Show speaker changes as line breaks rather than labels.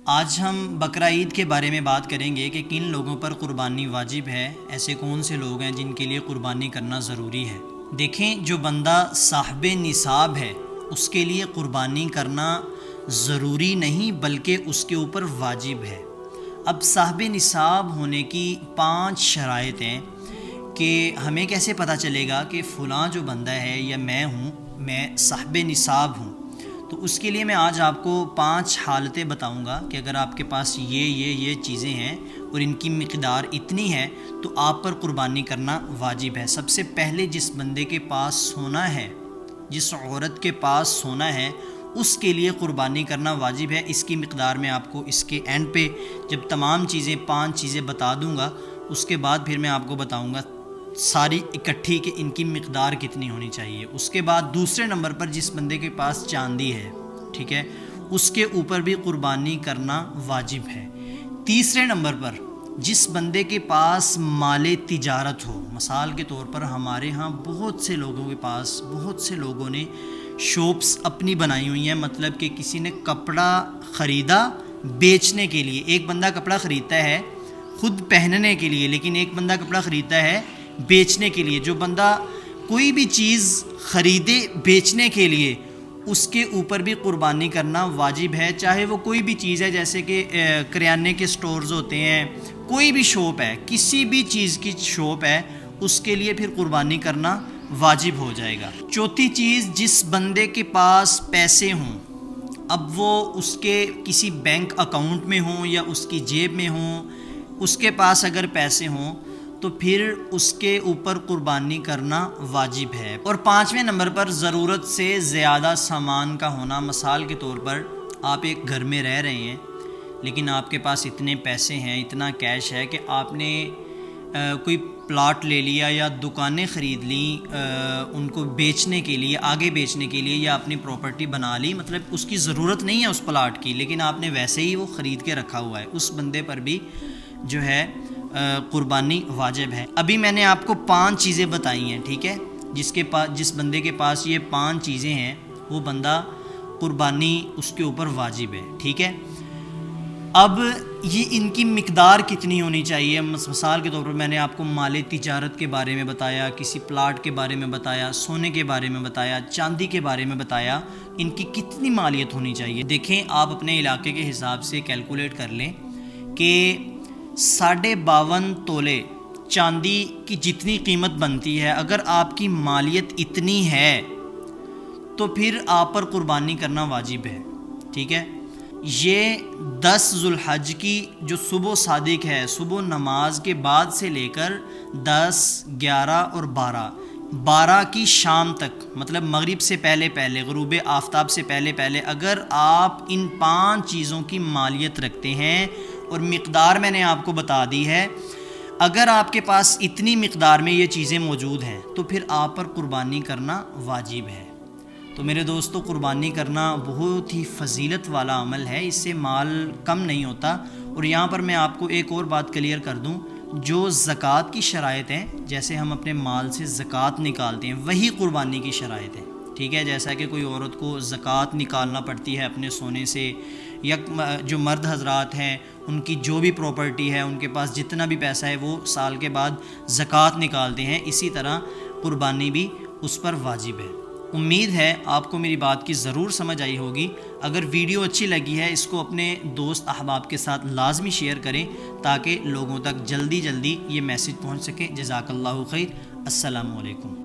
آج ہم بقرہ عید کے بارے میں بات کریں گے کہ کن لوگوں پر قربانی واجب ہے، ایسے کون سے لوگ ہیں جن کے لیے قربانی کرنا ضروری ہے۔ دیکھیں، جو بندہ صاحب نصاب ہے اس کے لیے قربانی کرنا ضروری نہیں بلکہ اس کے اوپر واجب ہے۔ اب صاحب نصاب ہونے کی 5 شرائط ہیں کہ ہمیں کیسے پتہ چلے گا کہ فلاں جو بندہ ہے یا میں صاحب نصاب ہوں۔ تو اس کے لیے میں آج آپ کو 5 حالتیں بتاؤں گا کہ اگر آپ کے پاس یہ چیزیں ہیں اور ان کی مقدار اتنی ہے تو آپ پر قربانی کرنا واجب ہے۔ سب سے پہلے جس بندے کے پاس سونا ہے، جس عورت کے پاس سونا ہے، اس کے لیے قربانی کرنا واجب ہے۔ اس کی مقدار میں آپ کو اس کے اینڈ پہ جب تمام 5 چیزیں بتا دوں گا، اس کے بعد پھر میں آپ کو بتاؤں گا ساری اکٹھی کہ ان کی مقدار کتنی ہونی چاہیے۔ اس کے بعد دوسرے نمبر پر جس بندے کے پاس چاندی ہے، ٹھیک ہے، اس کے اوپر بھی قربانی کرنا واجب ہے۔ تیسرے نمبر پر جس بندے کے پاس مال تجارت ہو، مثال کے طور پر ہمارے ہاں بہت سے لوگوں نے شاپس اپنی بنائی ہوئی ہیں، مطلب کہ کسی نے کپڑا خریدا بیچنے کے لیے۔ ایک بندہ کپڑا خریدتا ہے خود پہننے کے لیے، لیکن ایک بندہ کپڑا خریدتا ہے بیچنے کے لیے۔ جو بندہ کوئی بھی چیز خریدے بیچنے کے لیے، اس کے اوپر بھی قربانی کرنا واجب ہے، چاہے وہ کوئی بھی چیز ہے، جیسے کہ کریانے کے سٹورز ہوتے ہیں، کوئی بھی شاپ ہے، کسی بھی چیز کی شاپ ہے، اس کے لیے پھر قربانی کرنا واجب ہو جائے گا۔ چوتھی چیز، جس بندے کے پاس پیسے ہوں، اب وہ اس کے کسی بینک اکاؤنٹ میں ہوں یا اس کی جیب میں ہوں، اس کے پاس اگر پیسے ہوں تو پھر اس کے اوپر قربانی کرنا واجب ہے۔ اور 5ویں نمبر پر ضرورت سے زیادہ سامان کا ہونا، مثال کے طور پر آپ ایک گھر میں رہ رہے ہیں لیکن آپ کے پاس اتنے پیسے ہیں، اتنا کیش ہے کہ آپ نے کوئی پلاٹ لے لیا یا دکانیں خرید لیں ان کو بیچنے کے لیے، آگے بیچنے کے لیے، یا اپنی پراپرٹی بنا لی، مطلب اس کی ضرورت نہیں ہے اس پلاٹ کی لیکن آپ نے ویسے ہی وہ خرید کے رکھا ہوا ہے، اس بندے پر بھی جو ہے قربانی واجب ہے۔ ابھی میں نے آپ کو 5 چیزیں بتائی ہیں، ٹھیک ہے، جس بندے کے پاس یہ 5 چیزیں ہیں وہ بندہ قربانی اس کے اوپر واجب ہے، ٹھیک ہے۔ اب یہ ان کی مقدار کتنی ہونی چاہیے، مثال کے طور پر میں نے آپ کو مال تجارت کے بارے میں بتایا، کسی پلاٹ کے بارے میں بتایا، سونے کے بارے میں بتایا، چاندی کے بارے میں بتایا، ان کی کتنی مالیت ہونی چاہیے۔ دیکھیں، آپ اپنے علاقے کے حساب سے کیلکولیٹ کر لیں کہ 52.5 تولے چاندی کی جتنی قیمت بنتی ہے، اگر آپ کی مالیت اتنی ہے تو پھر آپ پر قربانی کرنا واجب ہے، ٹھیک ہے۔ یہ 10 ذوالحج کی جو صبح صادق ہے، صبح نماز کے بعد سے لے کر 10، 11 اور 12 کی شام تک، مطلب مغرب سے پہلے غروب آفتاب سے پہلے اگر آپ ان 5 چیزوں کی مالیت رکھتے ہیں، اور مقدار میں نے آپ کو بتا دی ہے، اگر آپ کے پاس اتنی مقدار میں یہ چیزیں موجود ہیں تو پھر آپ پر قربانی کرنا واجب ہے۔ تو میرے دوستو، قربانی کرنا بہت ہی فضیلت والا عمل ہے، اس سے مال کم نہیں ہوتا۔ اور یہاں پر میں آپ کو ایک اور بات کلیئر کر دوں، جو زکوٰۃ کی شرائط ہیں، جیسے ہم اپنے مال سے زکوٰۃ نکالتے ہیں، وہی قربانی کی شرائط ہے، ٹھیک ہے۔ جیسا کہ کوئی عورت کو زکوٰۃ نکالنا پڑتی ہے اپنے سونے سے، یا جو مرد حضرات ہیں ان کی جو بھی پراپرٹی ہے، ان کے پاس جتنا بھی پیسہ ہے وہ سال کے بعد زکوٰۃ نکالتے ہیں، اسی طرح قربانی بھی اس پر واجب ہے۔ امید ہے آپ کو میری بات کی ضرور سمجھ آئی ہوگی۔ اگر ویڈیو اچھی لگی ہے، اس کو اپنے دوست احباب کے ساتھ لازمی شیئر کریں تاکہ لوگوں تک جلدی یہ میسج پہنچ سکے۔ جزاک اللہ خیر۔ السلام علیکم۔